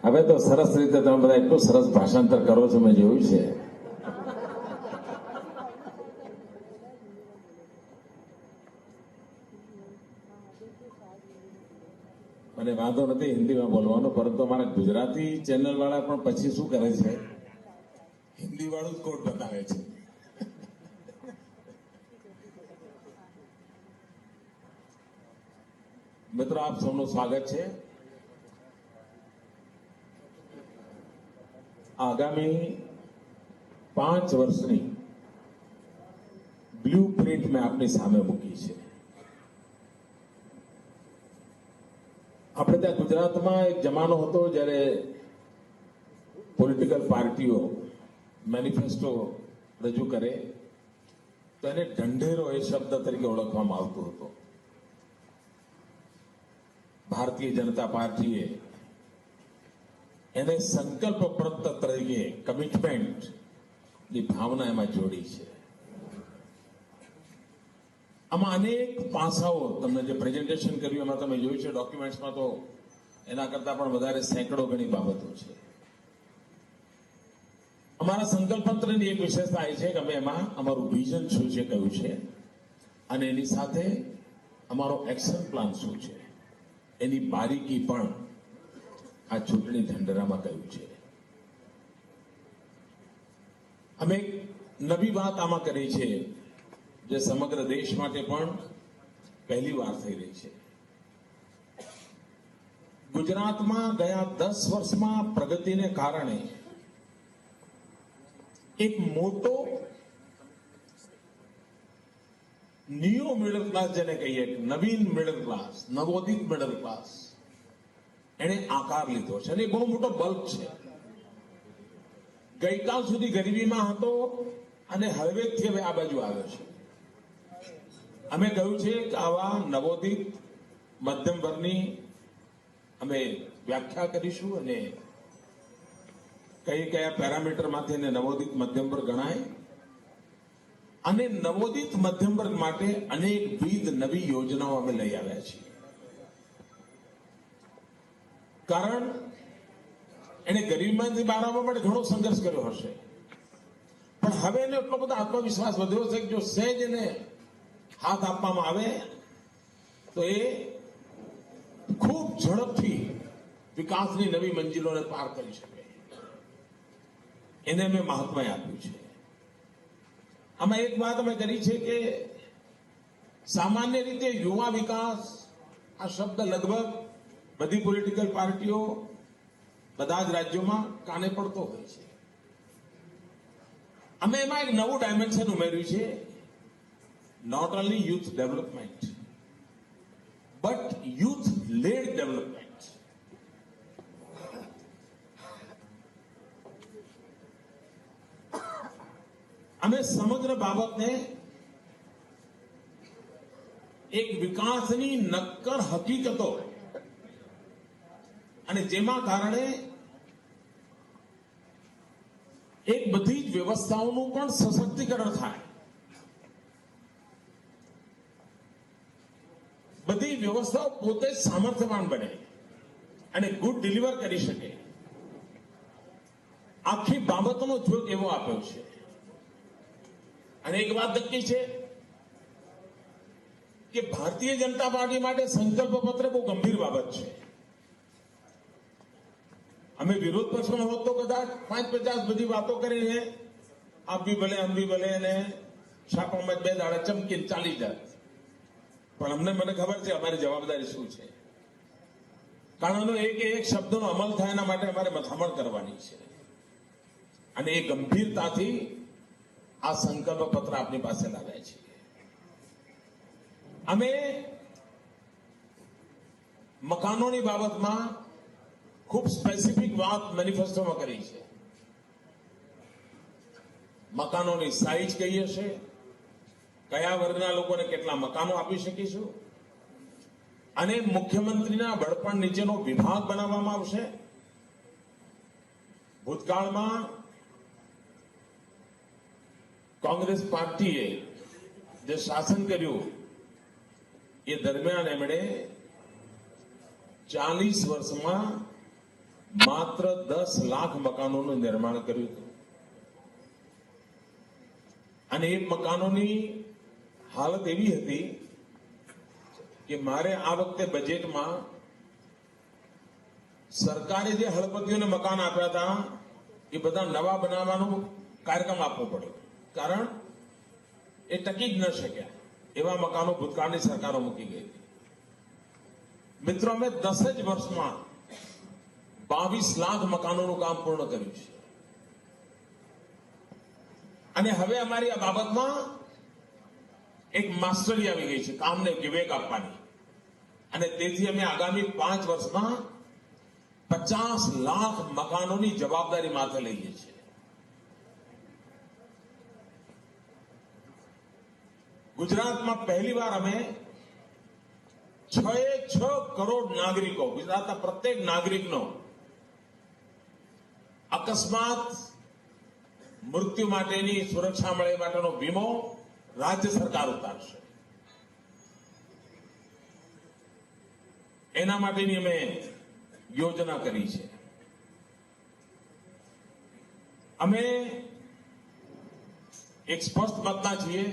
હવે તો સરસ રીતે તમે બધા એટલું સરસ ભાષાંતર કરો છો, મેં જોયું છે. મને વાંધો નથી હિન્દીમાં બોલવાનો, પરંતુ અમારા ગુજરાતી ચેનલ વાળા પણ પછી શું કરે છે, હિન્દી વાળું જ કોડ બતાવે છે. મિત્રો, આપ સૌનું સ્વાગત છે. આગામી 5 વર્ષની બ્લુ પ્રિન્ટ મેં આપની સામે મૂકી છે. આપણે ત્યાં ગુજરાતમાં એક જમાનો હતો જ્યારે પોલિટિકલ પાર્ટીઓ મેનિફેસ્ટો રજૂ કરે તો એને ઢંઢેરો એ શબ્દ તરીકે ઓળખવામાં આવતો હતો. ભારતીય જનતા પાર્ટીએ એને સંકલ્પ પત્ર તરીકે કમિટમેન્ટની ભાવના એમાં જોડી છે. આમાં અનેક પાસાઓ, તમને જે પ્રેઝન્ટેશન કર્યું એમાં તમે જોયું છે, ડોક્યુમેન્ટ્સમાં તો એના કરતા પણ વધારે સેંકડો ગણી બાબતો છે. અમારા સંકલ્પ પત્રની એક વિશેષતા એ છે કે અમે એમાં અમારું વિઝન શું છે કહ્યું છે, અને એની સાથે અમારો એક્શન પ્લાન શું છે એની બારીકી પણ આ ચૂંટણી ઢંઢેરામાં કહ્યું છે. અમે એક નવી વાત આમાં કરી છે જે સમગ્ર દેશ માટે પણ પહેલી વાર થઈ રહી છે. ગુજરાતમાં ગયા 10 વર્ષમાં પ્રગતિને કારણે એક મોટો ન્યૂ મિડલ ક્લાસ જેને કહીએ, નવીન મિડલ ક્લાસ, નવોદિત મિડલ ક્લાસ એને આકાર લીધો છે અને બહુ મોટો બલ્ક છે. ગઈકાલ સુધી ગરીબીમાં હતો અને હળવેકથી હવે આ બાજુ આવ્યો છે. અમે કહ્યું છે કે આવા નવોદિત મધ્યમ વર્ગની અમે વ્યાખ્યા કરીશું અને કયા પેરામીટરમાંથી એને નવોદિત મધ્યમ વર્ગ ગણાય, અને નવોદિત મધ્યમ વર્ગ માટે અનેકવિધ નવી યોજનાઓ અમે લઈ આવ્યા છીએ. કારણ એને ગરીબીમાંથી બહાર આવવા માટે ઘણો સંઘર્ષ કર્યો હશે, પણ હવે એને એટલો બધો આત્મવિશ્વાસ વધ્યો છે કે જો સહેજ એને હાથ આપવામાં આવે તો એ ખૂબ ઝડપથી વિકાસની નવી મંજિલોને પાર કરી શકે. એને અમે મહત્વ આપ્યું છે. આમાં એક વાત અમે કરી છે કે સામાન્ય રીતે યુવા વિકાસ આ શબ્દ લગભગ બધી પોલિટિકલ પાર્ટીઓ બધા જ રાજ્યોમાં કાને પડતો હોય છે. અમે એમાં એક નવું ડાયમેન્શન ઉમેર્યું છે. Not only youth development but youth led development. અમે સમગ્ર બાબતને એક વિકાસની નક્કર હકીકતો અને જેમાં કારણે એક બધી જ વ્યવસ્થાઓનું પણ સશક્તિકરણ થાય, બધી વ્યવસ્થાઓ પોતે સામર્થ્યવાન બને અને ગુડ ડિલિવર કરી શકે. આખી બાબતનો જોગ એવો આપ્યો છે. અને એક વાત નક્કી છે કે ભારતીય જનતા પાર્ટી માટે સંકલ્પ પત્ર બહુ ગંભીર બાબત છે. અમે વિરોધ પક્ષમાં હોત તો કદાચ 5-50 બધી વાતો કરીને આપ બી ભલે આમ બી ભલે અને છાપામાં 2 દાડા ચમકીને ચાલી જાય, પણ મને ખબર છે અમારી જવાબદારી શું છે. કારણનો એક શબ્દનો અમલ થાય એના માટે અમારે મથામણ કરવાની છે, અને એ ગંભીરતાથી આ સંકલ્પ પત્ર આપની પાસે લાવ્યા છે. અમે મકાનોની બાબતમાં ખૂબ સ્પેસિફિક વાત મેનિફેસ્ટોમાં કરી છે. મકાનોની સાઈઝ કઈ હશે, કયા વર્ગના લોકોને કેટલા મકાનો આપી શકીશું, અને મુખ્યમંત્રીના વડપણ નીચેનો વિભાગ બનાવવામાં આવશે. ભૂતકાળમાં કોંગ્રેસ પાર્ટીએ જે શાસન કર્યું એ દરમિયાન એમણે 40 વર્ષમાં માત્ર 10 લાખ મકાનોનું નિર્માણ કર્યું હતું અને એ મકાનોની હાલત એવી હતી કે મારે આ વખતે બજેટમાં સરકારે જે હળપતિઓને મકાન આપ્યા હતા એ બધા નવા બનાવવાનો કાર્યક્રમ આપવો પડ્યો, કારણ એ ટકી જ ન શક્યા એવા મકાનો ભૂતકાળની સરકારો મૂકી ગઈ હતી. મિત્રો, અમે 10 જ વર્ષમાં 22 લાખ મકાનોનું કામ પૂર્ણ કર્યું છે અને હવે અમારી આ બાબતમાં એક માસ્ટરી આવી ગઈ છે, કામને વિવેક આપવાની, અને તેથી અમે આગામી 5 વર્ષમાં 50 લાખ મકાનોની જવાબદારી માથે લઈએ છીએ. ગુજરાતમાં પહેલીવાર અમે 6 કરોડ નાગરિકો, ગુજરાતના પ્રત્યેક નાગરિકનો અકસ્માત મૃત્યુ માટેની સુરક્ષા મળે માટેનો વીમો રાજ્ય સરકાર ઉતારશે. એના માટેની અમે યોજના કરી છે. અમે એક સ્પષ્ટ મતના છીએ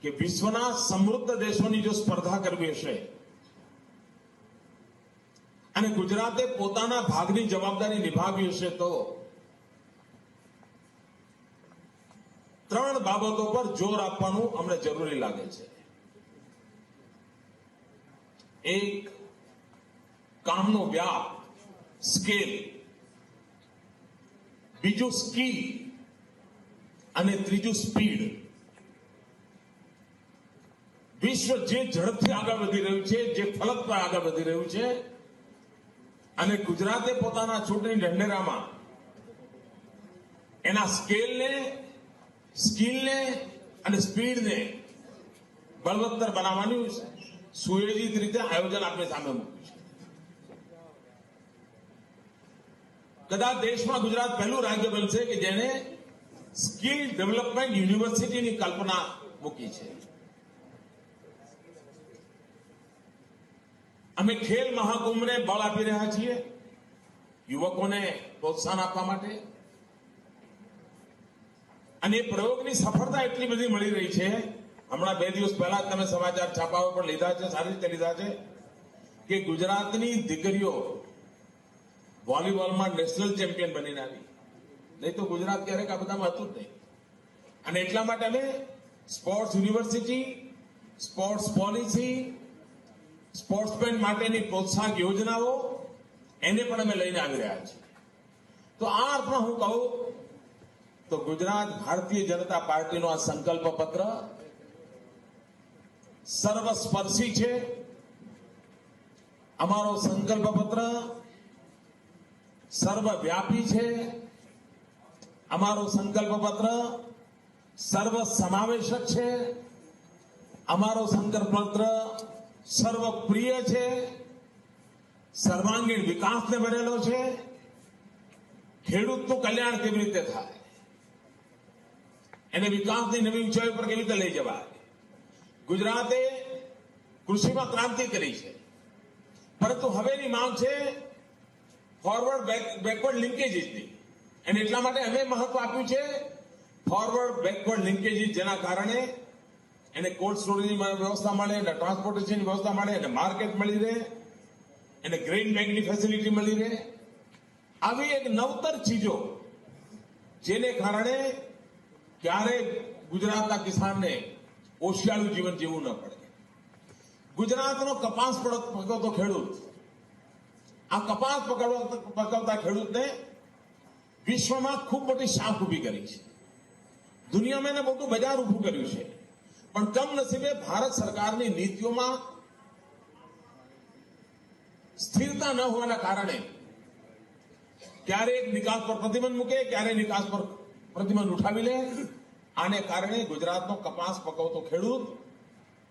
કે વિશ્વના સમૃદ્ધ દેશોની જો સ્પર્ધા કરવી હશે અને ગુજરાતે પોતાના ભાગની જવાબદારી નિભાવી હશે તો 3 બાબતો પર જોર આપવાનું અમને જરૂરી લાગે છે. એક, કામનો વ્યાપ, સ્કેલ. બીજું સ્કીલ અને ત્રીજું સ્પીડ. વિશ્વ જે ઝડપથી આગળ વધી રહ્યું છે, જે ફલક પર આગળ વધી રહ્યું છે, અને ગુજરાતે પોતાના ચૂંટણી ઢંઢેરામાં એના સ્કેલને, સ્કીલને અને સ્પીડને બળવત્તર બનાવવાની સુયોજિત રીતે આયોજન આપણી સામે મૂક્યું છે. કદાચ દેશમાં ગુજરાત પહેલું રાજ્ય બનશે કે જેને સ્કિલ ડેવલપમેન્ટ યુનિવર્સિટીની કલ્પના મૂકી છે. અમે ખેલ મહાકુંભને બળ આપી રહ્યા છીએ યુવકોને પ્રોત્સાહન આપવા માટે, અને એ પ્રયોગની સફળતા એટલી બધી મળી રહી છે. હમણાં 2 દિવસ પહેલા તમે સમાચાર છાપાઓ પર લીધા છે, સારી રીતે લીધા છે, કે ગુજરાતની દીકરીઓ વોલીબોલમાં નેશનલ ચેમ્પિયન બનીને આવી. નહીં તો ગુજરાત ક્યારેક આ બધામાં હતું જ નહીં. અને એટલા માટે અમે sports university, sports policy, sportsman માટેની પ્રોત્સાહક યોજનાઓ એને પણ અમે લઈને આવી રહ્યા છીએ. તો આ અર્થમાં હું કહું તો ગુજરાત ભારતીય જનતા પાર્ટીનો આ સંકલ્પ પત્ર સર્વસ્પર્શી છે. અમારો સંકલ્પ પત્ર સર્વવ્યાપી છે. અમારો સંકલ્પ પત્ર સર્વસમાવેશક છે. અમારો સંકલ્પ પત્ર સર્વપ્રિય છે, સર્વાંગીણ વિકાસને ભરેલો છે. ખેડૂતનું કલ્યાણ કેવી રીતે થાય, એને વિકાસની નવી ઊંચાઈ પર કેવી રીતે લઈ જવાય. ગુજરાતે કૃષિમાં ક્રાંતિ કરી છે, પરંતુ હવેની માંગ છે ફોરવર્ડ બેકવર્ડ લિંકેજીસની, અને એટલા માટે અમે મહત્વ આપ્યું છે ફોરવર્ડ બેકવર્ડ લિંકેજીસ, જેના કારણે એને કોલ્ડ સ્ટોરેજની વ્યવસ્થા મળે, એને ટ્રાન્સપોર્ટેશનની વ્યવસ્થા મળે, એને માર્કેટ મળી રહે, એને ગ્રેઇન બેંકની ફેસિલિટી મળી રહે. આવી એક નવતર ચીજો જેને કારણે ક્યારેય ગુજરાતના કિસાનને ઓશિયાળું જીવન જીવવું ન પડે. ગુજરાતનો કપાસ પકવતો ખેડૂત, આ કપાસ પકવતા ખેડૂતને વિશ્વમાં ખૂબ મોટી શાખ ઉભી કરી છે. દુનિયામાં એને મોટું બજાર ઉભું કર્યું છે. પણ કમનસીબે ભારત સરકારની નીતિઓમાં સ્થિરતા ન હોવાના કારણે ક્યારેક નિકાસ પર પ્રતિબંધ મૂકે, ક્યારે નિકાસ પર પ્રતિબંધ ઉઠાવી લે. આને કારણે ગુજરાતનો કપાસ પકવતો ખેડૂત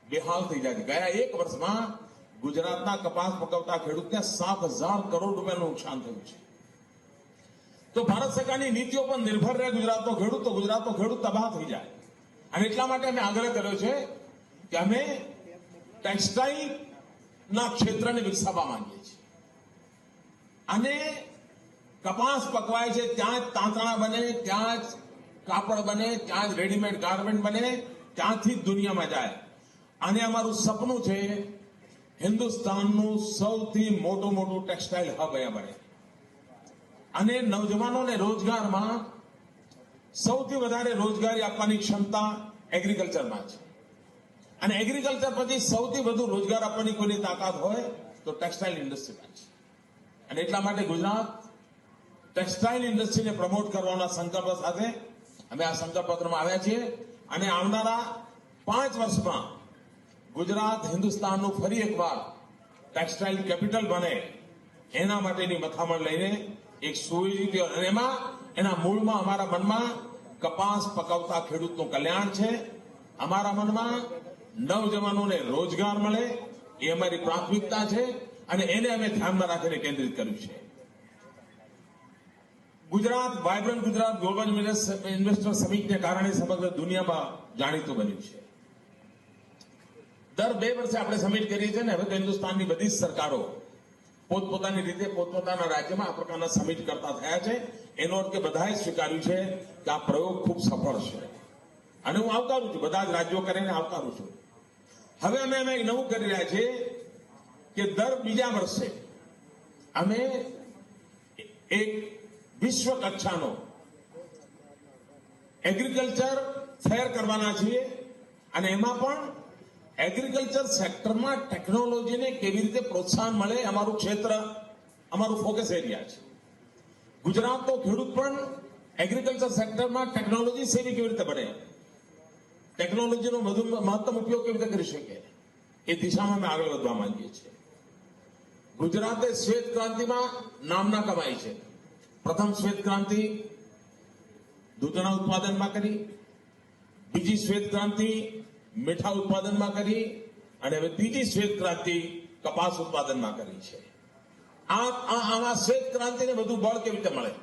બેહાલ થઈ જાય છે. ગયા 1 વર્ષમાં ગુજરાતના કપાસ પકવતા ખેડૂતને 7,000 કરોડ રૂપિયાનું નુકસાન થયું છે. તો ભારત સરકારની નીતિઓ પર નિર્ભર રહે ગુજરાતનો ખેડૂત, તો ગુજરાતનો ખેડૂત તબાહ થઈ જાય. અને એટલા માટે અમે આગ્રહ કર્યો છે કે અમે ટેક્સટાઇલના ક્ષેત્રને વિકસાવવા માંગીએ છીએ. અને કપાસ પકવાય છે ત્યાં જ તાંતણા બને, ત્યાં જ કાપડ બને, ત્યાં જ રેડીમેડ ગાર્મેન્ટ બને, ત્યાંથી જ દુનિયામાં જાય. અને અમારું સપનું છે હિન્દુસ્તાનનું સૌથી મોટું ટેક્સટાઇલ હબ અહીંયા બને. અને નવજવાનોને રોજગારમાં સૌથી વધારે રોજગારી આપવાની ક્ષમતા એગ્રીકલ્ચરમાં છે. અને એગ્રીકલ્ચર પછી સૌથી વધુ રોજગાર આપવાની કોઈની તાકાત હોય તો ટેક્સટાઇલ ઇન્ડસ્ટ્રીમાં છે. અને એટલા માટે ગુજરાત ટેક્સટાઇલ ઇન્ડસ્ટ્રીને પ્રમોટ કરવાના સંકલ્પ સાથે અમે આ સંકલ્પપત્રમાં આવ્યા છીએ. અને આવનારા 5 વર્ષમાં ગુજરાત હિન્દુસ્તાનનું ફરી એકવાર ટેક્સટાઇલ કેપિટલ બને એના માટેની મથામણ લઈને એક સુયોજિત, અને એમાં એના મૂળમાં અમારા મનમાં કપાસ પકવતા ખેડૂતનું કલ્યાણ છે. અમારા મનમાં નવજવાનોને રોજગાર મળે એ અમારી પ્રાથમિકતા છે. અને એને અમે ધ્યાનમાં રાખીને કેન્દ્રિત કર્યું છે. Gujarat vibrant Gujarat global investor સમિટને કારણે સમગ્ર દુનિયામાં જાણીતું બન્યું છે. દર 2 વર્ષે આપણે સમિટ કરીએ છીએ ને, હવે તો હિન્દુસ્તાનની બધી જ સરકારો પોતપોતાની રીતે પોતપોતાના રાજ્યમાં આ પ્રકારના સમિટ કરતા થયા છે. એનો અર્થ કે બધાએ સ્વીકાર્યું છે કે આ પ્રયોગ ખૂબ સફળ છે. અને હું આવકારું છું, બધા જ રાજ્યો કરીને આવકારું છું. હવે અમે નવું કરી રહ્યા છીએ કે દર બીજા વર્ષે અમે એક વિશ્વ કક્ષાનો એગ્રીકલ્ચર ફેર કરવાના છીએ. અને એમાં પણ એગ્રીકલ્ચર સેક્ટરમાં ટેકનોલોજીને કેવી રીતે પ્રોત્સાહન મળે, અમારું ક્ષેત્ર, અમારું ફોકસ એરિયા છે. ગુજરાતનો ખેડૂત પણ એગ્રીકલ્ચર સેક્ટરમાં ટેકનોલોજી સેવી કેવી રીતે બને, ટેકનોલોજીનો વધુ મહત્તમ ઉપયોગ કેવી રીતે કરી શકે, એ દિશામાં અમે આગળ વધવા માંગીએ છીએ. ગુજરાતે શ્વેત ક્રાંતિમાં નામના કમાઈ છે. પ્રથમ શ્વેત ક્રાંતિ દૂધના ઉત્પાદનમાં કરી, બીજી શ્વેત ક્રાંતિ મીઠા ઉત્પાદનમાં કરી, અને હવે ત્રીજી શ્વેત ક્રાંતિ કપાસ ઉત્પાદનમાં કરી છે. આમાં શ્વેત ક્રાંતિને વધુ બળ કેવી રીતે મળે?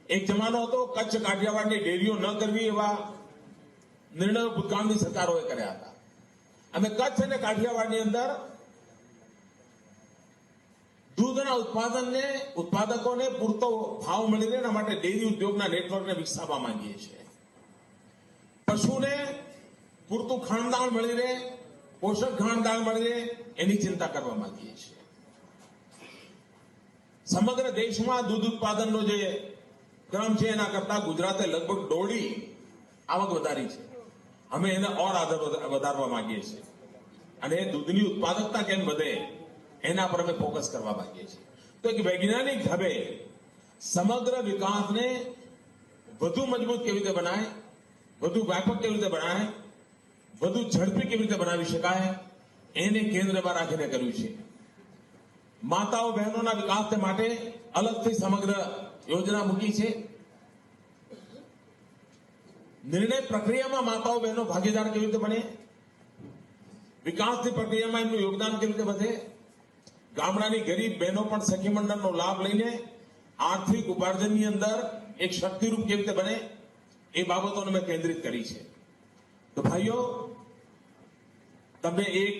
એક જમાનો હતો કચ્છ કાઠિયાવાડની ડેરીઓ ન કરવી એવા નિર્ણયો ભૂતકાળની સરકારોએ કર્યા હતા. અમે કચ્છ અને કાઠિયાવાડની અંદર દૂધના ઉત્પાદકોને પૂરતો ભાવ મળી રહે એના માટે ડેરી ઉદ્યોગના નેટવર્કને વિકસાવવા માંગીએ છીએ. પશુને પૂરતું ખાણદાણ મળી રહે, પોષક ખાણદાણ મળી રહે, એની ચિંતા કરવા માંગીએ છીએ. સમગ્ર દેશમાં દૂધ ઉત્પાદનનો જે ક્રમ છે એના કરતા ગુજરાતે લગભગ 1.5 આવક વધારી છે. અમે એને ઓર આગળ વધારવા માંગીએ છીએ. અને દૂધની ઉત્પાદકતા કેમ વધે એના પર અમે ફોકસ કરવા માંગીએ છીએ. તો એક વૈજ્ઞાનિક ઢબે સમગ્ર વિકાસને વધુ મજબૂત કેવી રીતે બનાય, વધુ વ્યાપક કેવી રીતે બનાય, વધુ ઝડપી કેવી રીતે બનાવી શકાય, એને કેન્દ્રમાં રાખીને કર્યું છે. માતાઓ બહેનોના વિકાસ માટે અલગથી સમગ્ર યોજના મૂકી છે. નિર્ણય પ્રક્રિયામાં માતાઓ બહેનો ભાગીદાર કેવી રીતે બને, વિકાસની પ્રક્રિયામાં એમનું યોગદાન કેવી રીતે વધે, ગામડાની ગરીબ બહેનો પણ સખી મંડળનો લાભ લઈને આર્થિક ઉપાર્જનની અંદર એક શક્તિરૂપ કેવી રીતે બને, એ બાબતોને મેં કેન્દ્રિત કરી છે. તો ભાઈઓ, તમે એક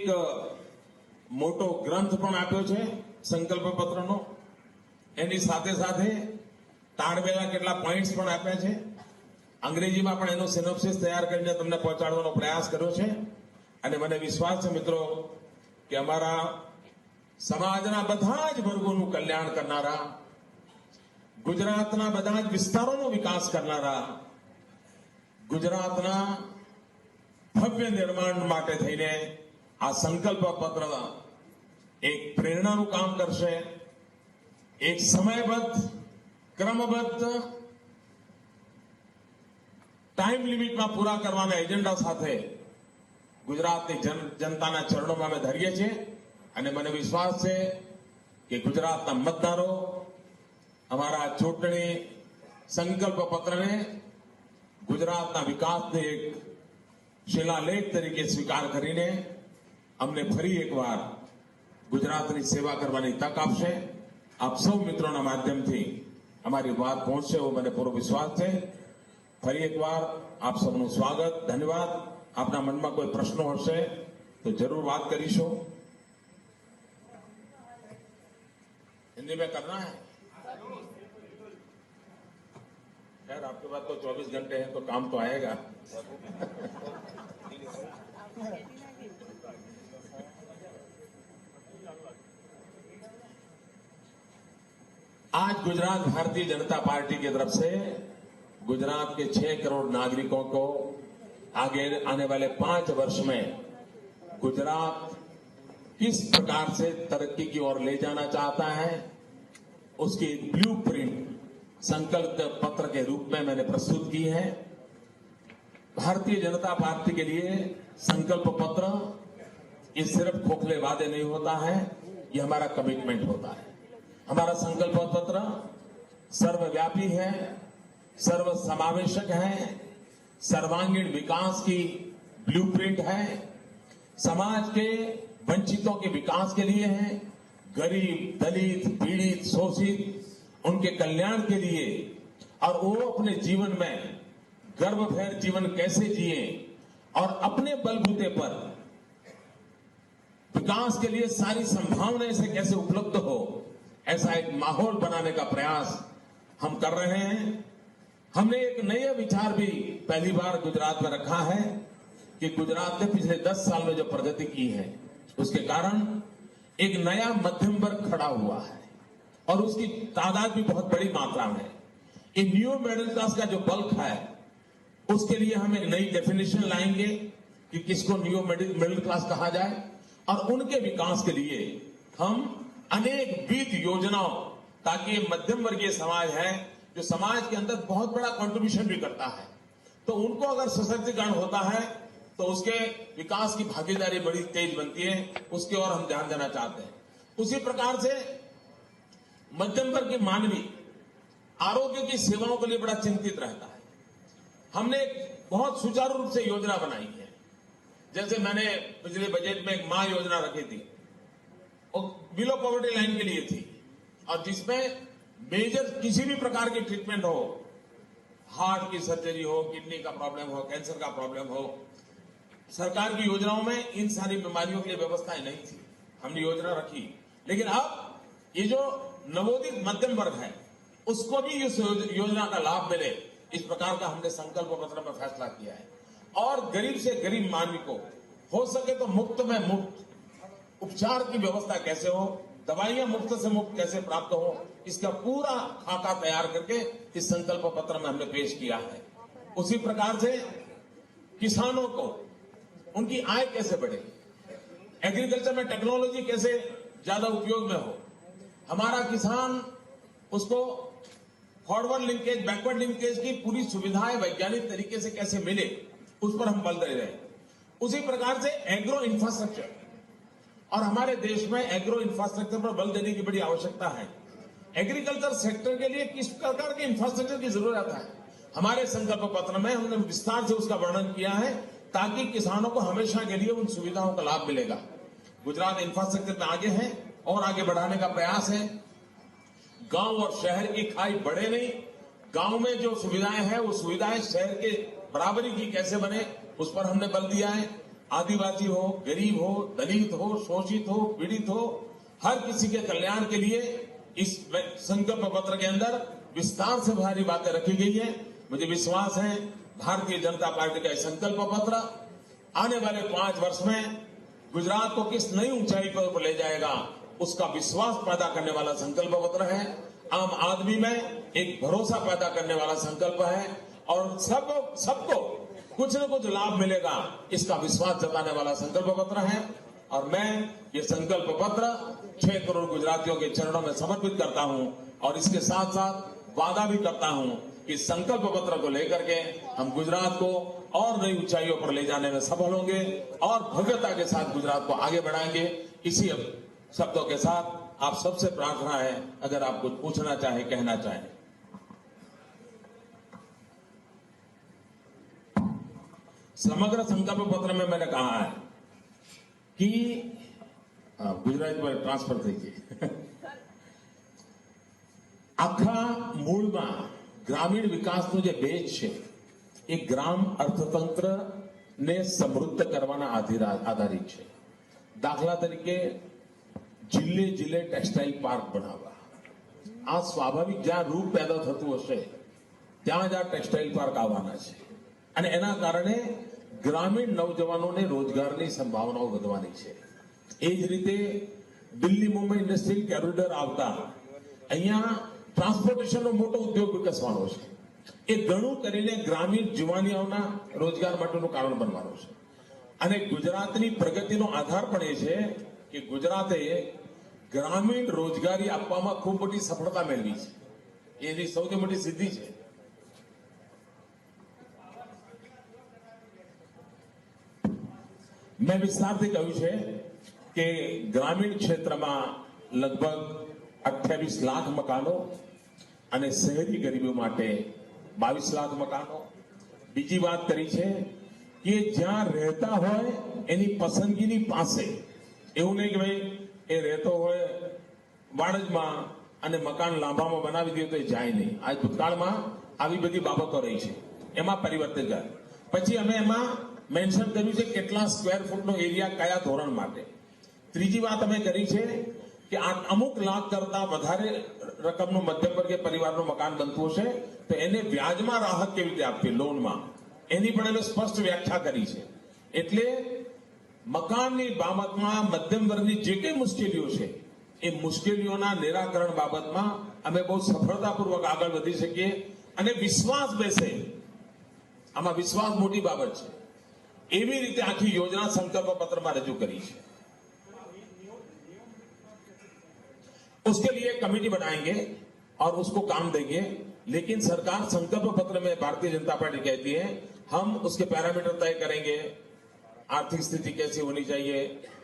મોટો ગ્રંથ પણ આપ્યો છે સંકલ્પ પત્રનો. એની સાથે સાથે તાળવેલા કેટલા પોઈન્ટ્સ પણ આપ્યા છે. અંગ્રેજીમાં પણ એનો સિનોપ્સિસ તૈયાર કરીને તમને પહોંચાડવાનો પ્રયાસ કર્યો છે. અને મને વિશ્વાસ છે મિત્રો કે અમારા સમાજના બધા જ વર્ગોનું કલ્યાણ કરનારા, ગુજરાતના બધા જ વિસ્તારોનો વિકાસ કરનારા, ગુજરાતના ભવ્ય નિર્માણ માટે થઈને આ સંકલ્પ પત્ર એક પ્રેરણાનું કામ કરશે. એક સમયબદ્ધ, ક્રમબદ્ધ, ટાઈમ લિમિટમાં પૂરા કરવાના એજન્ડા સાથે ગુજરાતની જનતાના ચરણોમાં અમે ધરીએ છીએ. અને મને વિશ્વાસ છે કે ગુજરાતના મતદારો અમારા ચૂંટણી સંકલ્પ પત્રને ગુજરાતના વિકાસને એક શિલાલેખ તરીકે સ્વીકાર કરીને અમને ફરી એકવાર ગુજરાતની સેવા કરવાની તક આપશે. આપ સૌ મિત્રોના માધ્યમથી અમારી વાત પહોંચશે એવો મને પૂરો વિશ્વાસ છે. ફરી એકવાર આપ સૌનું સ્વાગત, ધન્યવાદ. આપના મનમાં કોઈ પ્રશ્નો હશે તો જરૂર વાત કરીશું. हिंदी में करना है। खैर आपके पास तो 24 घंटे हैं तो काम तो आएगा। आज गुजरात भारतीय जनता पार्टी की तरफ से गुजरात के 6 करोड़ नागरिकों को आगे आने वाले 5 वर्ष में गुजरात किस प्रकार से तरक्की की ओर ले जाना चाहता है, उसकी एक ब्लूप्रिंट संकल्प पत्र के रूप में मैंने प्रस्तुत की है। भारतीय जनता पार्टी के लिए संकल्प पत्र ये सिर्फ खोखले वादे नहीं होता है, ये हमारा कमिटमेंट होता है। हमारा संकल्प पत्र सर्वव्यापी है, सर्व समावेशक है, सर्वांगीण विकास की ब्लूप्रिंट है, समाज के वंचितों के विकास के लिए है, गरीब, दलित, पीड़ित, शोषित उनके कल्याण के लिए, और वो अपने जीवन में गर्वभर जीवन कैसे जिए और अपने बलबूते पर विकास के लिए सारी संभावनाएं से कैसे उपलब्ध हो, ऐसा एक माहौल बनाने का प्रयास हम कर रहे हैं। हमने एक नया विचार भी पहली बार गुजरात में रखा है कि गुजरात ने पिछले 10 साल में जो प्रगति की है उसके कारण एक नया मध्यम वर्ग खड़ा हुआ है और उसकी तादाद भी बहुत बड़ी मात्रा में। ये न्यू मिडिल क्लास का जो बल्क है उसके लिए हम एक नई डेफिनेशन लाएंगे कि किसको न्यू मिडिल क्लास कहा जाए, और उनके विकास के लिए हम अनेक विविध योजनाओं, ताकि ये मध्यम वर्गीय समाज है जो समाज के अंदर बहुत बड़ा कंट्रीब्यूशन भी करता है, तो उनको अगर सशक्तिकरण होता है तो उसके विकास की भागीदारी बड़ी तेज बनती है, उसके ओर हम ध्यान देना चाहते हैं। उसी प्रकार से मध्यम वर्ग के मानवी आरोग्य की सेवाओं के लिए बड़ा चिंतित रहता है। हमने एक बहुत सुचारू रूप से योजना बनाई है। जैसे मैंने पिछले बजट में एक मां योजना रखी थी, और बिलो पॉवर्टी लाइन के लिए थी, और जिसमें मेजर किसी भी प्रकार की ट्रीटमेंट हो, हार्ट की सर्जरी हो, किडनी का प्रॉब्लम हो, कैंसर का प्रॉब्लम हो, सरकार की योजनाओं में इन सारी बीमारियों के लिए व्यवस्थाएं नहीं थी। हमने योजना रखी, लेकिन अब ये जो नवोदित मध्यम वर्ग है उसको भी इस योजना का लाभ मिले, इस प्रकार का हमने संकल्प पत्र में फैसला किया है। और गरीब से गरीब मानवी को हो सके तो मुफ्त में मुफ्त उपचार की व्यवस्था कैसे हो, दवाइयां मुफ्त से मुफ्त कैसे प्राप्त हो, इसका पूरा खाका तैयार करके इस संकल्प पत्र में हमने पेश किया है। उसी प्रकार से किसानों को उनकी आय कैसे बढ़े, एग्रीकल्चर में टेक्नोलॉजी कैसे ज्यादा उपयोग में हो, हमारा किसान उसको फॉरवर्ड लिंकेज, बैकवर्ड लिंकेज की पूरी सुविधाएं वैज्ञानिक तरीके से कैसे मिले, उस पर हम बल दे रहे हैं। उसी प्रकार से एग्रो इंफ्रास्ट्रक्चर, और हमारे देश में एग्रो इंफ्रास्ट्रक्चर पर बल देने की बड़ी आवश्यकता है। एग्रीकल्चर सेक्टर के लिए किस प्रकार के इंफ्रास्ट्रक्चर की जरूरत है, हमारे संकल्प पत्र में हमने विस्तार से उसका वर्णन किया है, ताकि किसानों को हमेशा के लिए उन सुविधाओं का लाभ मिलेगा। गुजरात इंफ्रास्ट्रक्चर में आगे है और आगे बढ़ाने का प्रयास है। गांव और शहर की खाई बढ़े नहीं, गांव में जो सुविधाएं हैं वो सुविधाएं शहर के बराबरी की कैसे बने, उस पर हमने बल दिया है। आदिवासी हो, गरीब हो, दलित हो, शोषित हो, पीड़ित हो, हर किसी के कल्याण के लिए इस संकल्प पत्र के अंदर विस्तार से सारी बातें रखी गई है। मुझे विश्वास है भारतीय जनता पार्टी का संकल्प पत्र आने वाले 5 वर्ष में गुजरात को किस नई ऊंचाई पर ले जाएगा, उसका विश्वास पैदा करने वाला संकल्प पत्र है। आम आदमी में एक भरोसा पैदा करने वाला संकल्प है, और सबको कुछ न कुछ लाभ मिलेगा, इसका विश्वास जताने वाला संकल्प पत्र है। और मैं ये संकल्प पत्र 6 करोड़ गुजरातियों के चरणों में समर्पित करता हूं, और इसके साथ साथ वादा भी करता हूं कि संकल्प पत्र को लेकर के हम गुजरात को और नई ऊंचाइयों पर ले जाने में सफल होंगे और भव्यता के साथ गुजरात को आगे बढ़ाएंगे। इसी शब्दों के साथ आप सबसे प्रार्थना है, अगर आप कुछ पूछना चाहे, कहना चाहें। समग्र संकल्प पत्र में मैंने कहा है कि गुजरात में ट्रांसफर થઈ ગઈ, આખા મૂળમાં ગ્રામીણ વિકાસનો જે બેઝ છે એ ગ્રામ અર્થતંત્રને સમૃદ્ધ કરવાના આધારિત છે। દાખલા તરીકે જિલ્લે જિલ્લે ટેક્સટાઇલ પાર્ક બનાવવા, આ સ્વાભાવિક જ્યાં રૂપ પેદા થતું હશે ત્યાં જ આ ટેક્સટાઇલ પાર્ક આવવાના છે અને એના કારણે ગ્રામીણ નવજવાનોને રોજગારની સંભાવનાઓ વધવાની છે. એ જ રીતે દિલ્હી મુંબઈ ઇન્ડસ્ટ્રીયલ કોરિડોર આવતા અહીંયા ટ્રાન્સપોર્ટેશનનો મોટો ઉદ્યોગ વિકસવાનો છે. એ ઘણું કરીને ગ્રામીણ જુવાનીઓના રોજગાર માટેનું કારણ બનવાનું છે. અને ગુજરાતની પ્રગતિનો આધાર પણ એ છે કે ગુજરાતે ગ્રામીણ રોજગારી આપવામાં ખૂબ મોટી સફળતા મેળવી છે. એની સૌથી મોટી સિદ્ધિ છે. મેં વિસ્તારથી કહ્યું છે કે ગ્રામીણ ક્ષેત્રમાં લગભગ 28 લાખ મકાનો અને શહેરી ગરીબો માટે 22 લાખ મકાનો. બીજી વાત કરી છે કે જ્યાં રહેતા હોય એની પસંદગીની પાસે, એવું નહીં કે ભાઈ એ રહેતો હોય વાડજમાં અને મકાન લાંબામાં બનાવી દે તો એ જાય નહીં. આજ ભૂતકાળમાં આવી બધી બાબતો રહી છે, એમાં પરિવર્તન કરે. પછી અમે એમાં મેન્શન કર્યું છે કેટલા સ્ક્વેર ફૂટનો એરિયા કયા ધોરણ માટે. ત્રીજી વાત અમે કરી છે કે આ અમુક લાખ કરતા વધારે રકમનું મધ્યમ વર્ગીય પરિવારનું મકાન બનતું હશે તો એને વ્યાજમાં રાહત કેવી રીતે આપવી, લોનમાં, એની પણ એને સ્પષ્ટ વ્યાખ્યા કરી છે. એટલે મકાનની બાબતમાં મધ્યમ વર્ગની જે કઈ મુશ્કેલીઓ છે એ મુશ્કેલીઓના નિરાકરણ બાબતમાં અમે બહુ સફળતાપૂર્વક આગળ વધી શકીએ અને વિશ્વાસ બેસે. આમાં વિશ્વાસ મોટી બાબત છે. એવી રીતે આખી યોજના સંકલ્પ પત્રમાં રજૂ કરી છે. उसके लिए कमेटी बनाएंगे और उसको काम देंगे. लेकिन सरकार संकल्प पत्र में भारतीय जनता पार्टी कहती है हम उसके पैरामीटर तय करेंगे. आर्थिक स्थिति कैसी होनी चाहिए,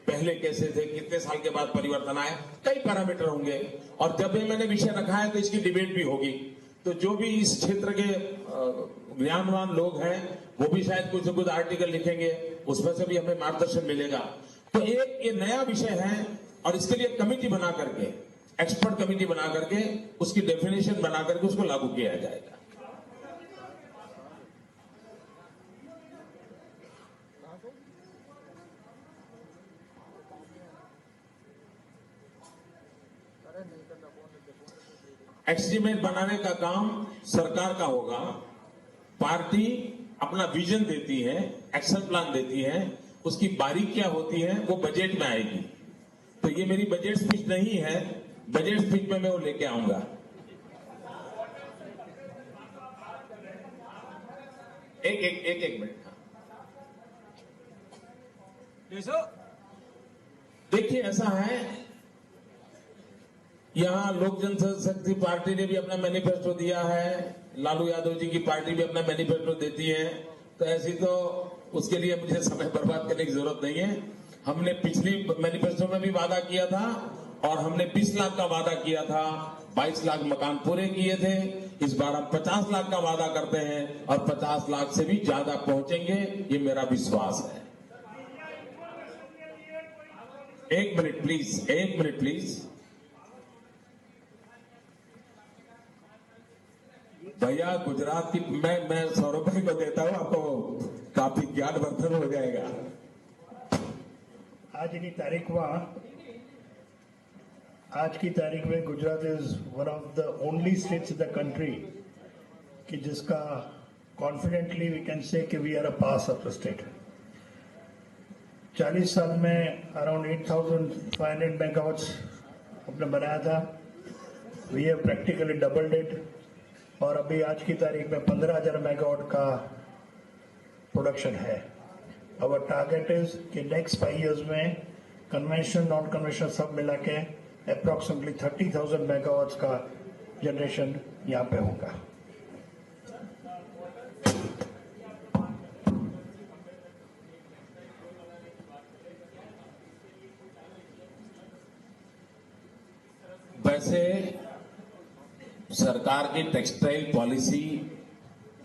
पहले कैसे थे, कितने साल के बाद परिवर्तन आए, कई पैरामीटर होंगे. और जब ये मैंने विषय रखा है तो इसकी डिबेट भी होगी. तो जो भी इस क्षेत्र के ज्ञानवान लोग हैं वो भी शायद कुछ न कुछ आर्टिकल लिखेंगे, उसमें से भी हमें मार्गदर्शन मिलेगा. तो एक ये नया विषय है और इसके लिए कमेटी बना करके, एक्सपर्ट कमेटी बना करके उसकी डेफिनेशन बना करके उसको लागू किया जाएगा. एस्टीमेट बनाने का काम सरकार का होगा. पार्टी अपना विजन देती है, एक्शन प्लान देती है, उसकी बारीकियां होती है वो बजट में आएगी. तो ये मेरी बजट स्पीच नहीं है, बजट स्पीच में मैं वो लेके आऊंगा. एक मिनट. देखिए ऐसा है, यहां लोक जनशक्ति पार्टी ने भी अपना मैनिफेस्टो दिया है, लालू यादव जी की पार्टी भी अपना मैनिफेस्टो देती है. तो ऐसी तो उसके लिए मुझे समय बर्बाद करने की जरूरत नहीं है. हमने पिछली मैनिफेस्टो में भी वादा किया था और हमने 20 लाख का वादा किया था, 22 लाख मकान पूरे किए थे. इस बार हम 50 लाख का वादा करते हैं और 50 लाख से भी ज्यादा पहुंचेंगे, ये मेरा विश्वास है. एक मिनट प्लीज. भैया गुजरात की मैं सौरभ भाई को देता हूं, आपको काफी ज्ञानवर्धन हो जाएगा. आज की तारीख में Gujarat is one of the only states in the country कि जिसका कॉन्फिडेंटली वी कैन से कि we are a pass of the state. 40 साल में अराउंड 8,500 मेगावाट्स हमने बनाया था. We have practically doubled it और अभी आज की तारीख में 15,000 मेगावाट का प्रोडक्शन है. Our target is कि नेक्स्ट 5 years में कन्वेंशनल नॉन कन्वेंशनल सब मिला के अप्रोक्सीमेटली 30,000 मेगावाट्स का जनरेशन यहाँ पे होगा. वैसे सरकार की टेक्सटाइल पॉलिसी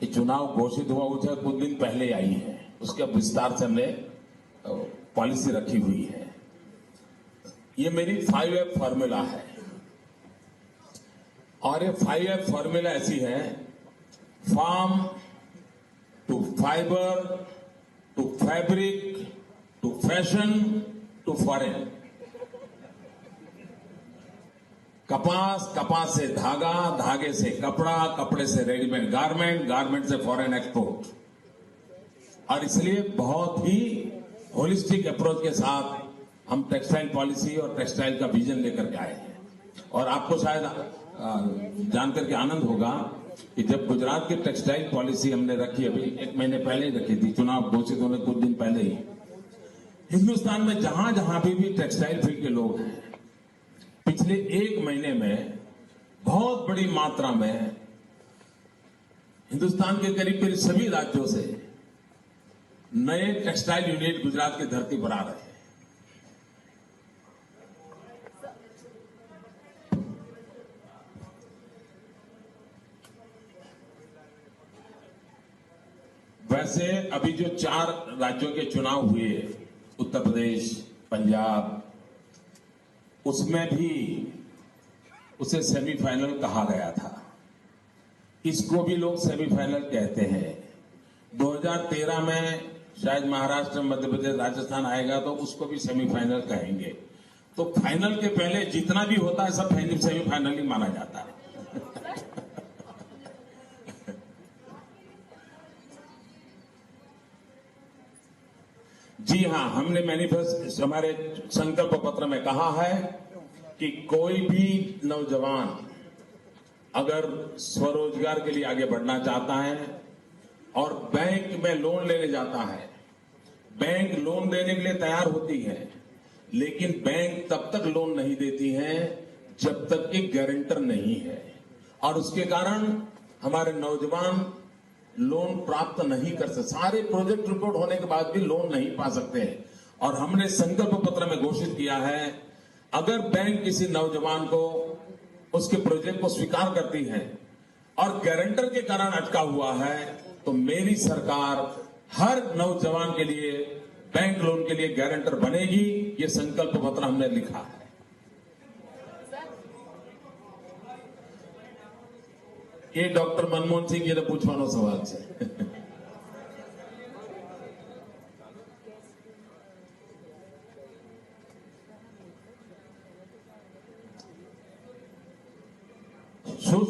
ये चुनाव घोषित हुआ उसे कुछ दिन पहले आई है, उसके विस्तार से हमने पॉलिसी रखी हुई है. ये मेरी 5F फॉर्मूला है और ये 5F फॉर्मूला ऐसी है, farm to fibre to fabric to fashion to foreign. कपास, कपास से धागा, धागे से कपड़ा, कपड़े से रेडीमेड गारमेंट, गारमेंट से फॉरेन एक्सपोर्ट। और इसलिए बहुत ही होलिस्टिक अप्रोच के साथ हम टेक्सटाइल पॉलिसी और टेक्सटाइल का विजन लेकर के आए हैं। और आपको शायद जानकर के आनंद होगा कि जब गुजरात की टेक्सटाइल पॉलिसी हमने रखी, अभी 1 महीने पहले ही रखी थी, चुनाव घोषित होने कुछ दिन पहले ही, हिंदुस्तान में जहां जहां भी टेक्सटाइल फील्ड के लोग हैं, पिछले 1 महीने में बहुत बड़ी मात्रा में हिंदुस्तान के करीब करीब सभी राज्यों से नए टेक्सटाइल यूनिट गुजरात की धरती पर आ रहे हैं। वैसे अभी जो 4 राज्यों के चुनाव हुए, उत्तर प्रदेश, पंजाब, उसमें भी उसे सेमीफाइनल कहा गया था। इसको भी लोग सेमीफाइनल कहते हैं। 2013 में शायद महाराष्ट्र, मध्य प्रदेश, राजस्थान आएगा तो उसको भी सेमीफाइनल कहेंगे। तो फाइनल के पहले जितना भी होता है सब सेमीफाइनल ही माना जाता है। जी हां, हमने मैनिफेस्टो, हमारे संकल्प पत्र में कहा है कि कोई भी नौजवान अगर स्वरोजगार के लिए आगे बढ़ना चाहता है और बैंक में लोन लेने जाता है, बैंक लोन देने के लिए तैयार होती है, लेकिन बैंक तब तक लोन नहीं देती है जब तक कि गारंटर नहीं है। और उसके कारण हमारे नौजवान लोन प्राप्त नहीं कर सकते, सारे प्रोजेक्ट रिपोर्ट होने के बाद भी लोन नहीं पा सकते हैं। और हमने संकल्प पत्र में घोषित किया है, अगर बैंक किसी नौजवान को उसके प्रोजेक्ट को स्वीकार करती है और गारंटर के कारण अटका हुआ है, तो मेरी सरकार हर नौजवान के लिए बैंक लोन के लिए गारंटर बनेगी। ये संकल्प पत्र हमने लिखा है। ये डॉक्टर मनमोहन सिंह जी ने पूछવાનો सवाल છે। શું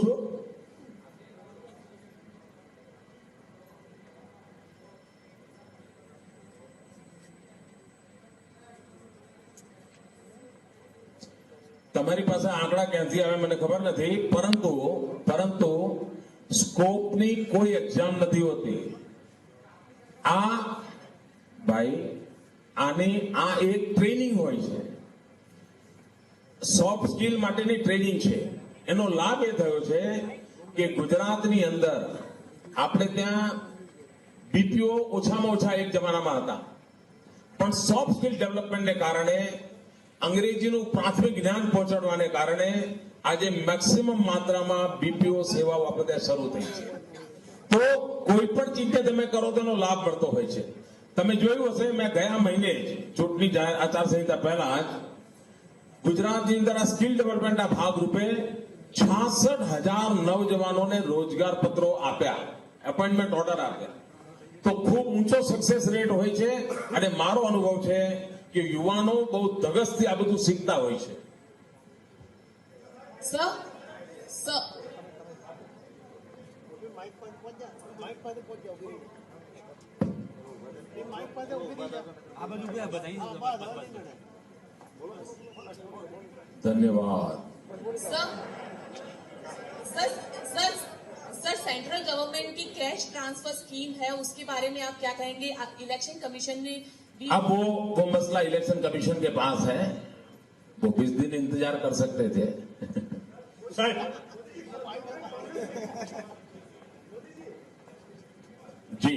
તમારી પાસે આંકડા ક્યાંથી આવે મને ખબર નથી, પરંતુ સ્કોપની કોઈ એક્ઝામ નથી હોતી। આ ભાઈ આની આ એક ટ્રેનિંગ હોય છે, સોફ્ટ સ્કિલ માટેની ટ્રેનિંગ છે। એનો લાભ એ થયો છે કે ગુજરાતની અંદર આપણે ત્યાં બીપીઓ ઓછામાં ઓછા એક જમાનામાં હતા, પણ સોફ્ટ સ્કિલ ડેવલપમેન્ટને કારણે, અંગ્રેજીનું પ્રાથમિક જ્ઞાન પહોંચાડવાને કારણે આજે મેક્સિમમ માત્રામાં બીપીઓ સેવાઓ આપણે શરૂ થઈ છે। તો કોઈ પણ ચીજને તમે કરો તેનો લાભ મળતો હોય છે। તમે જોયું હશે, મેં ગયા મહિને જ ચૂંટણી આચારસંહિતા પહેલા જ ગુજરાતની અંદર આ સ્કિલ ડેવલપમેન્ટના ભાગરૂપે 66,000 નવજવાનોને રોજગાર પત્રો આપ્યા, એપોઇન્ટમેન્ટ ઓર્ડર આપ્યા। તો ખૂબ ઊંચો સક્સેસ રેટ હોય છે અને મારો અનુભવ છે કે યુવાનો બહુ ધગસથી આ બધું શીખતા હોય છે। धन्यवाद। सर, सेंट्रल गवर्नमेंट की कैश ट्रांसफर स्कीम है, उसके बारे में आप क्या कहेंगे? इलेक्शन कमीशन ने भी अब वो मसला इलेक्शन कमीशन के पास है, वो 20 दिन इंतजार कर सकते थे। जी,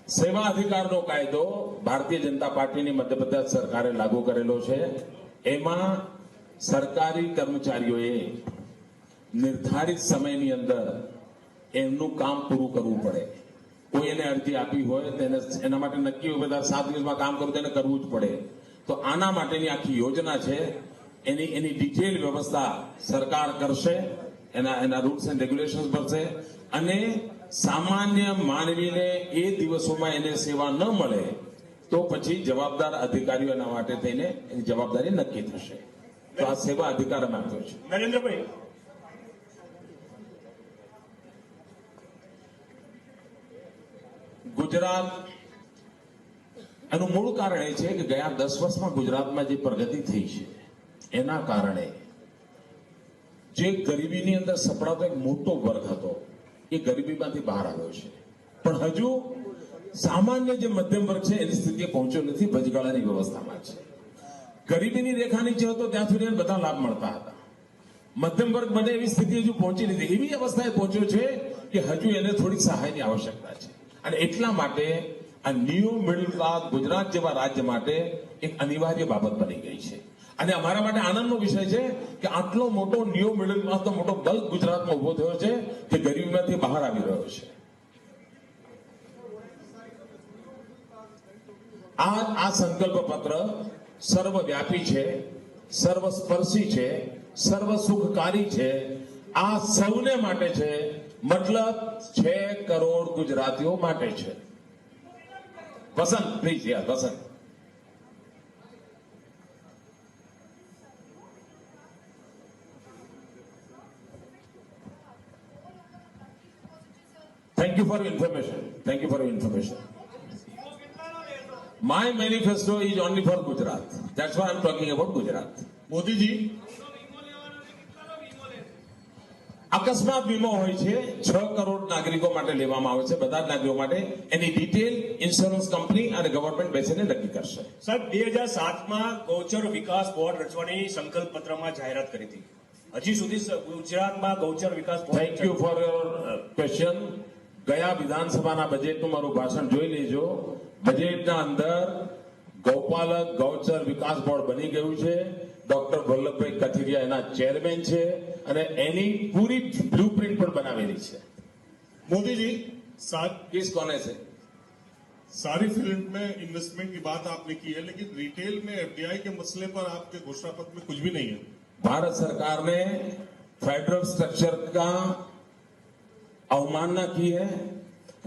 સેવા અધિકારનો કાયદો ભારતીય જનતા પાર્ટીની મધ્યપ્રદેશ સરકારે લાગુ કરેલો છે। એમાં સરકારી કર્મચારીઓએ નિર્ધારિત સમયની અંદર એમનું કામ પૂરું કરવું પડે। કોઈ એને અરજી આપી હોય તેને એના માટે નક્કી હોય બધા 7 દિવસમાં કામ કરવું તેને કરવું જ પડે। તો આના માટેની આખી યોજના છે, એની ડિટેલ વ્યવસ્થા સરકાર કરશે, એના રૂલ્સ એન્ડ રેગ્યુલેશન્સ ભરશે અને સામાન્ય માનવીને એ દિવસોમાં એને સેવા ન મળે તો પછી જવાબદાર અધિકારીઓ એના માટે થઈને એની જવાબદારી નક્કી થશે। તો આ સેવા અધિકાર અમે આપ્યો છે. નરેન્દ્રભાઈ, ગુજરાત એનું મૂળ કારણ એ છે કે ગયા 10 વર્ષમાં ગુજરાતમાં જે પ્રગતિ થઈ છે એના કારણે જે ગરીબીની અંદર સપડાતો એક મોટો વર્ગ હતો એ ગરીબીમાંથી બહાર આવ્યો છે. પણ હજુ સામાન્ય જે મધ્યમ વર્ગ છે એની સ્થિતિએ પહોંચ્યો નથી, વચગાળાની વ્યવસ્થામાં છે. ગરીબીની રેખા નીચે હતો ત્યાં સુધી એને બધા લાભ મળતા હતા. મધ્યમ વર્ગ બને એવી સ્થિતિ હજુ પહોંચી નથી. એવી અવસ્થાએ પહોંચ્યો છે કે હજુ એને થોડી સહાયની આવશ્યકતા છે. અને એટલા માટે આ ન્યૂ મિડલ ક્લાસ ગુજરાત જેવા રાજ્ય માટે એક અનિવાર્ય બાબત બની ગઈ છે. અને અમારા માટે આનંદનો વિષય છે કે આટલો મોટો ન્યૂ મિડલ ક્લાસનો મોટો બલ્ક ગુજરાતમાં ઉભો થયો છે જે ગરીબીમાંથી બહાર આવી રહ્યો છે. આ સંકલ્પ પત્ર સર્વવ્યાપી છે, સર્વસ્પર્શી છે, સર્વ સુખકારી છે. આ સૌને માટે છે, મતલબ 6 કરોડ ગુજરાતીઓ માટે છે. વસંત પ્લીઝ યાર વસંત. Thank you for your information. Thank you for your information. My manifesto is only for Gujarat. That's why I'm talking about Gujarat. Modi જી, અકસ્માત વીમો હોય છે 6 કરોડ નાગરિકો માટે લેવામાં આવે છે, બધા જ નાગરિકો માટે. એની ડિટેલ ઇન્સ્યોરન્સ કંપની અને ગવર્નમેન્ટ બેસીને નક્કી કરશે. સાહેબ 2007માં ગૌચર વિકાસ બોર્ડ રચવાની સંકલ્પ પત્રમાં જાહેરાત કરી હતી. હજી સુધી ગુજરાતમાં ગૌચર વિકાસ board. Thank you for your question. ગયા વિધાનસભાના બજેટનું મારું ભાષણ જોઈ લેજો. બજેટના અંદર ગૌપાલક ગૌચર વિકાસ બોર્ડ બની ગયું છે. ડોક્ટર વલ્લભભાઈ કથિરિયા એના ચેરમેન છે અને એની પૂરી બ્લુપ્રિન્ટ પણ બનાવેલી છે. मोदी जी, किस कोने से? सारी फील्ड में इन्वेस्टमेंट की बात आपने की है, लेकिन रिटेल में एफडीआई के मसले पर आपके घोषणा पत्र में कुछ भी नहीं है. भारत सरकार ने फेडरल स्ट्रक्चर का अवमानना की है.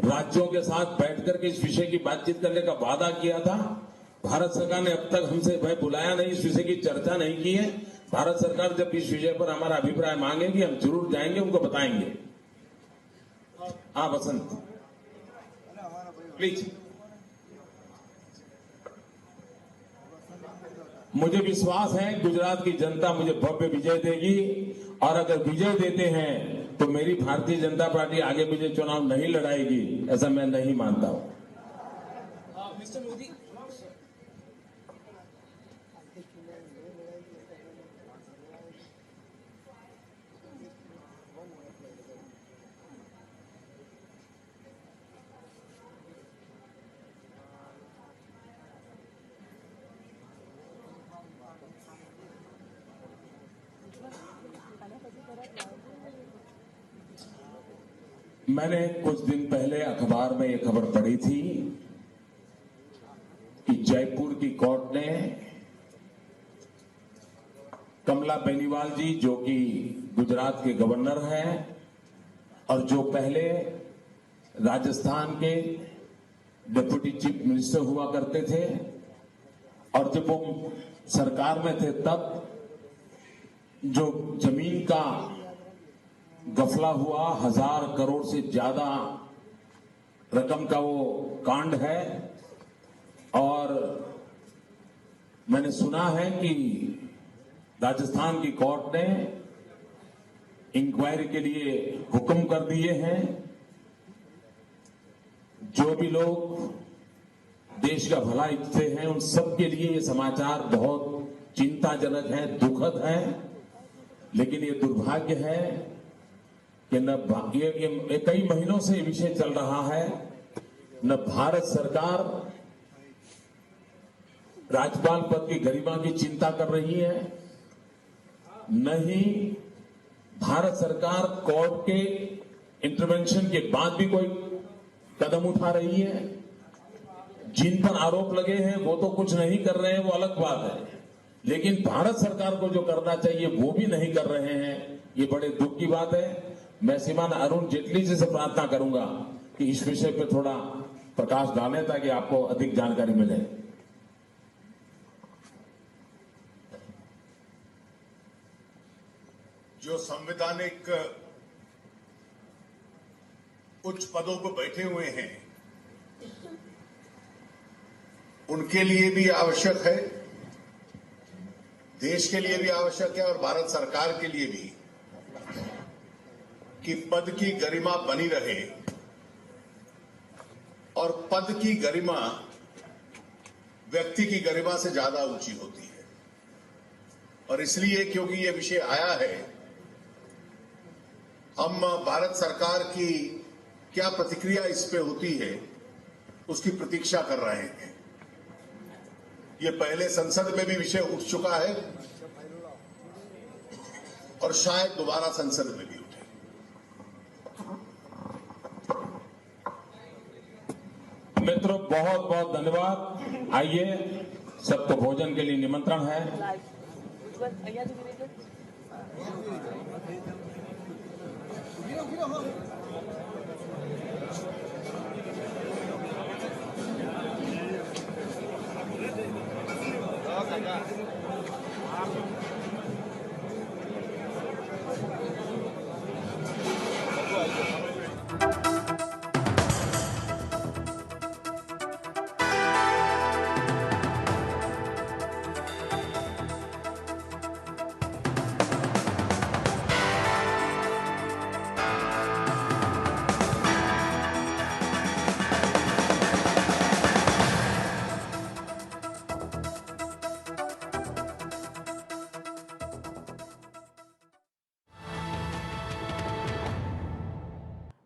राज्यों के साथ बैठकर के इस विषय की बातचीत करने का वादा किया था. भारत सरकार ने अब तक हमसे भाई बुलाया नहीं, इस विषय की चर्चा नहीं की है. भारत सरकार जब इस विषय पर हमारा अभिप्राय मांगेगी हम जरूर जाएंगे, उनको बताएंगे. हाँ बसंत प्लीज. मुझे विश्वास है गुजरात की जनता मुझे भव्य विजय देगी और अगर विजय देते हैं तो मेरी भारतीय जनता पार्टी आगे मुझे चुनाव नहीं लड़ाएगी, ऐसा मैं नहीं मानता हूं. मिस्टर मोदी, मैंने कुछ दिन पहले अखबार में यह खबर पढ़ी थी कि जयपुर की कोर्ट ने कमला बेनीवाल जी जो कि गुजरात के गवर्नर हैं और जो पहले राजस्थान के डिप्टी चीफ मिनिस्टर हुआ करते थे और जब वो सरकार में थे तब जो जमीन का गफला हुआ 1000 करोड़ से ज्यादा रकम का वो कांड है. और मैंने सुना है कि राजस्थान की कोर्ट ने इंक्वायरी के लिए हुक्म कर दिए हैं. जो भी लोग देश का भला इच्छते हैं उन सब के लिए ये समाचार बहुत चिंताजनक है, दुखद है. लेकिन ये दुर्भाग्य है कि न ये कई महीनों से विषय चल रहा है, न भारत सरकार राज्यपाल पद की गरिमा की चिंता कर रही है, न ही भारत सरकार कोर्ट के इंटरवेंशन के बाद भी कोई कदम उठा रही है. जिन पर आरोप लगे हैं वो तो कुछ नहीं कर रहे हैं, वो अलग बात है, लेकिन भारत सरकार को जो करना चाहिए वो भी नहीं कर रहे हैं. ये बड़े दुख की बात है. मैं श्रीमान अरुण जेटली जी से प्रार्थना करूंगा कि इस विषय पर थोड़ा प्रकाश डालें ताकि आपको अधिक जानकारी मिले. जो संवैधानिक उच्च पदों पर बैठे हुए हैं उनके लिए भी आवश्यक है, देश के लिए भी आवश्यक है और भारत सरकार के लिए भी कि पद की गरिमा बनी रहे। और पद की गरिमा व्यक्ति की गरिमा से ज्यादा ऊंची होती है। और इसलिए क्योंकि ये विषय आया है, हम भारत सरकार की क्या प्रतिक्रिया इस पे होती है उसकी प्रतीक्षा कर रहे हैं। ये पहले संसद में भी विषय उठ चुका है और शायद दोबारा संसद में भी उठे। मित्रों, बहुत बहुत धन्यवाद। आइए, सबको भोजन के लिए निमंत्रण है।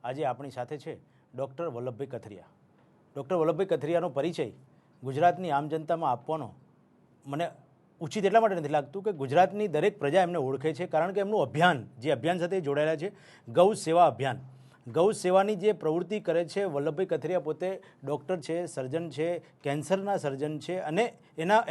આજે આપણી સાથે છે ડૉક્ટર વલ્લભભાઈ કથિરિયા. ડૉક્ટર વલ્લભભાઈ કથિરિયાનો પરિચય ગુજરાતની આમ જનતામાં આપવાનો મને ઉચિત એટલા માટે નથી લાગતું કે ગુજરાતની દરેક પ્રજા એમને ઓળખે છે, કારણ કે એમનું અભિયાન, જે અભિયાન સાથે જોડાયેલા છે, ગૌ સેવા અભિયાન, ગૌ સેવાની જે પ્રવૃત્તિ કરે છે. વલ્લભભાઈ કથિરિયા પોતે ડૉક્ટર છે, સર્જન છે, કેન્સરના સર્જન છે અને એમના